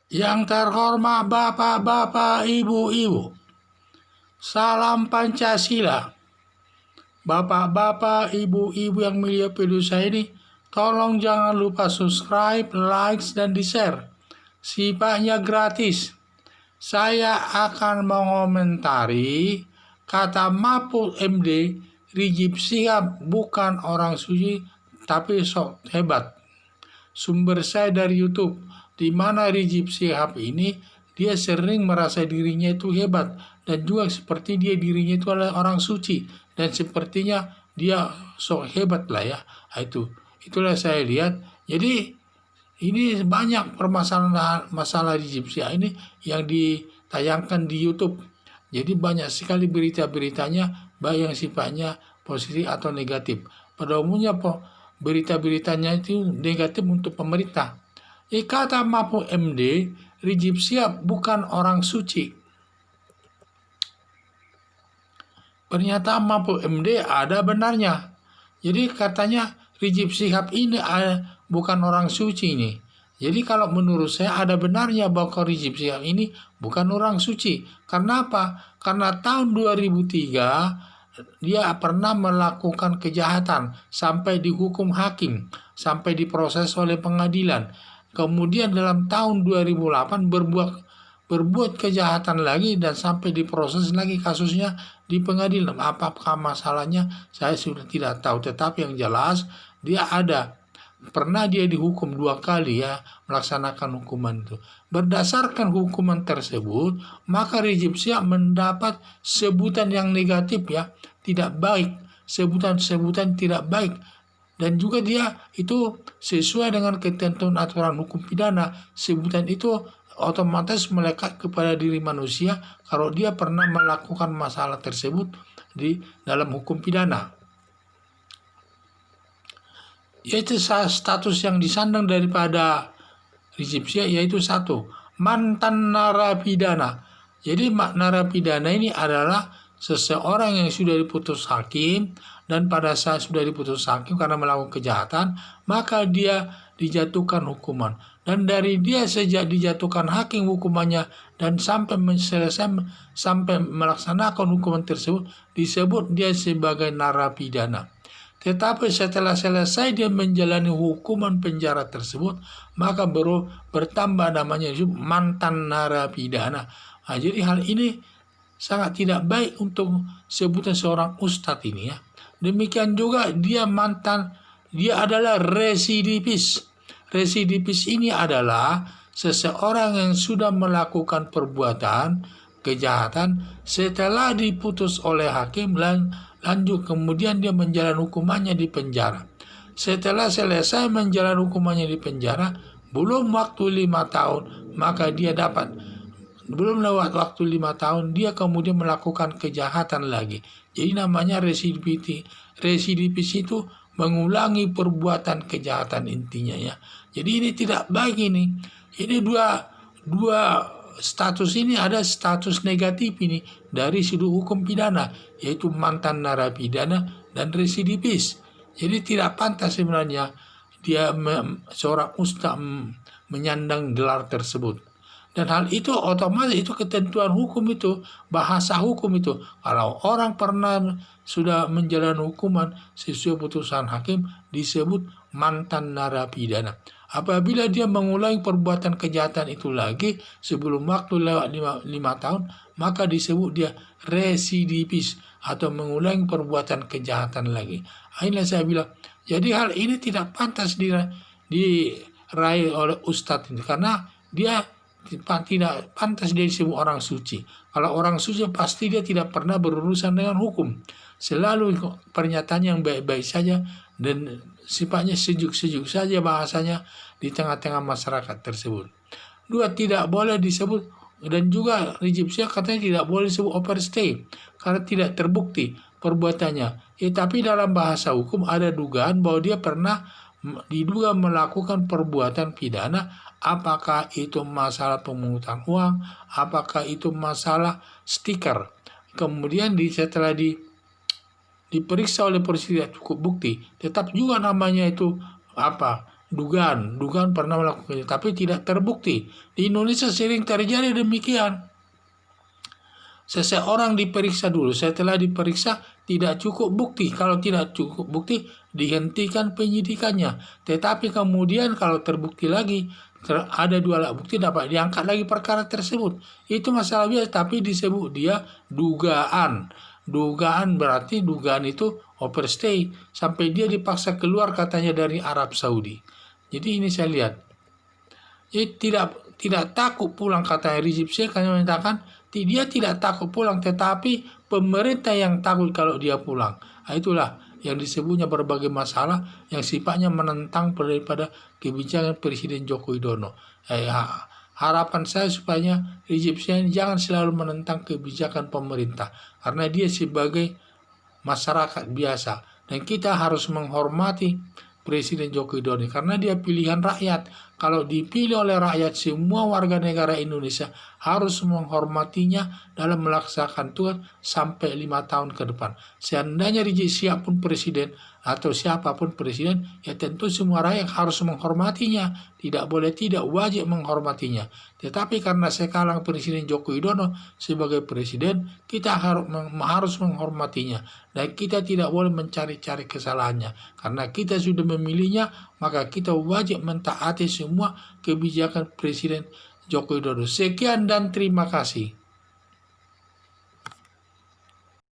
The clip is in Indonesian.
Yang terhormat bapak-bapak, ibu-ibu, salam Pancasila. Bapak-bapak, ibu-ibu yang mulia video saya ini, tolong jangan lupa subscribe, like, dan di-share. Sifatnya gratis. Saya akan mengomentari kata Mahfud MD, Rizik Syihab bukan orang suci tapi sok hebat. Sumber saya dari YouTube, di mana Rizik Syihab ini dia sering merasa dirinya itu hebat dan juga seperti dia dirinya itu adalah orang suci dan sepertinya dia sok hebat lah ya. Itulah saya lihat. Jadi ini banyak permasalahan masalah Rizik Syihab ini yang ditayangkan di YouTube. Jadi banyak sekali berita-beritanya baik yang sifatnya positif atau negatif. Pada umumnya berita-beritanya itu negatif untuk pemerintah. Kata Mahfud MD, Rizik Syihab bukan orang suci. Pernyataan Mahfud MD ada benarnya. Jadi katanya Rizik Syihab ini bukan orang suci ini. Jadi kalau menurut saya ada benarnya bahwa Rizik Syihab ini bukan orang suci. Karena apa? Karena tahun 2003 dia pernah melakukan kejahatan sampai dihukum hakim, sampai diproses oleh pengadilan. Kemudian dalam tahun 2008 berbuat kejahatan lagi dan sampai diproses lagi kasusnya di pengadilan. Apakah masalahnya saya sudah tidak tahu, tetapi yang jelas dia pernah dia dihukum 2 kali ya melaksanakan hukuman itu. Berdasarkan hukuman tersebut, maka Rizik Syihab mendapat sebutan yang negatif ya, tidak baik, sebutan-sebutan tidak baik. Dan juga dia itu sesuai dengan ketentuan aturan hukum pidana, sebutan itu otomatis melekat kepada diri manusia kalau dia pernah melakukan masalah tersebut di dalam hukum pidana. Yaitu status yang disandang daripada Rizik Syihab yaitu 1, mantan narapidana. Jadi narapidana ini adalah seseorang yang sudah diputus hakim dan pada saat sudah diputus hakim karena melakukan kejahatan, maka dia dijatuhkan hukuman. Dan dari dia sejak dijatuhkan hakim hukumannya dan sampai melaksanakan hukuman tersebut disebut dia sebagai narapidana. Tetapi setelah selesai dia menjalani hukuman penjara tersebut, maka baru bertambah namanya mantan narapidana. Jadi hal ini sangat tidak baik untuk sebutan seorang ustadz ini ya. Demikian juga dia adalah residivis. Residivis ini adalah seseorang yang sudah melakukan perbuatan kejahatan setelah diputus oleh hakim lanjut kemudian dia menjalani hukumannya di penjara. Setelah selesai menjalani hukumannya di penjara, belum waktu 5 tahun, maka dia belum lewat waktu 5 tahun, dia kemudian melakukan kejahatan lagi. Jadi namanya residivis itu mengulangi perbuatan kejahatan intinya ya. Jadi ini tidak baik ini. Ini dua status ini ada status negatif ini dari sudut hukum pidana, yaitu mantan narapidana dan residivis. Jadi tidak pantas sebenarnya dia seorang ustaz menyandang gelar tersebut. Dan hal itu otomatis itu ketentuan hukum itu, bahasa hukum itu. Kalau orang pernah sudah menjalani hukuman sesuai putusan hakim disebut mantan narapidana. Apabila dia mengulangi perbuatan kejahatan itu lagi sebelum waktu lewat 5 tahun, maka disebut dia residivis atau mengulangi perbuatan kejahatan lagi. Inilah saya bilang, jadi hal ini tidak pantas diraih oleh ustadz ini karena dia tidak pantas dia disebut orang suci. Kalau orang suci pasti dia tidak pernah berurusan dengan hukum. Selalu pernyataan yang baik-baik saja dan sifatnya sejuk-sejuk saja bahasanya di tengah-tengah masyarakat tersebut. 2, tidak boleh disebut, dan juga Rizik Syihab katanya tidak boleh disebut overstay karena tidak terbukti perbuatannya. Tapi dalam bahasa hukum ada dugaan bahwa dia pernah diduga melakukan perbuatan pidana, apakah itu masalah pemungutan uang, apakah itu masalah stiker. Kemudian setelah diperiksa oleh polisi tidak cukup bukti, tetap juga namanya itu dugaan pernah melakukannya, tapi tidak terbukti. Di Indonesia sering terjadi demikian. Seseorang diperiksa dulu, setelah diperiksa tidak cukup bukti. Kalau tidak cukup bukti, dihentikan penyidikannya. Tetapi kemudian kalau terbukti lagi, ada 2 alat bukti, dapat diangkat lagi perkara tersebut. Itu masalah biasa, tapi disebut dia dugaan. Dugaan berarti dugaan itu overstay, sampai dia dipaksa keluar katanya dari Arab Saudi. Jadi ini saya lihat. Jadi tidak takut pulang, katanya Rizik Syihab hanya menyatakan dia tidak takut pulang, tetapi pemerintah yang takut kalau dia pulang. Nah, itulah yang disebutnya berbagai masalah yang sifatnya menentang daripada kebijakan Presiden Joko Widodo. Harapan saya supaya Rizik Syihab jangan selalu menentang kebijakan pemerintah, karena dia sebagai masyarakat biasa, dan kita harus menghormati Presiden Joko Widodo karena dia pilihan rakyat. Kalau dipilih oleh rakyat, semua warga negara Indonesia harus menghormatinya dalam melaksanakan tugas sampai 5 tahun ke depan. Seandainya Rizik Syihab pun presiden atau siapapun presiden, ya tentu semua rakyat harus menghormatinya. Tidak boleh tidak, wajib menghormatinya. Tetapi karena sekarang Presiden Joko Widodo sebagai presiden, kita harus menghormatinya. Dan kita tidak boleh mencari-cari kesalahannya. Karena kita sudah memilihnya, maka kita wajib mentaati semua kebijakan Presiden Joko Widodo. Sekian dan terima kasih.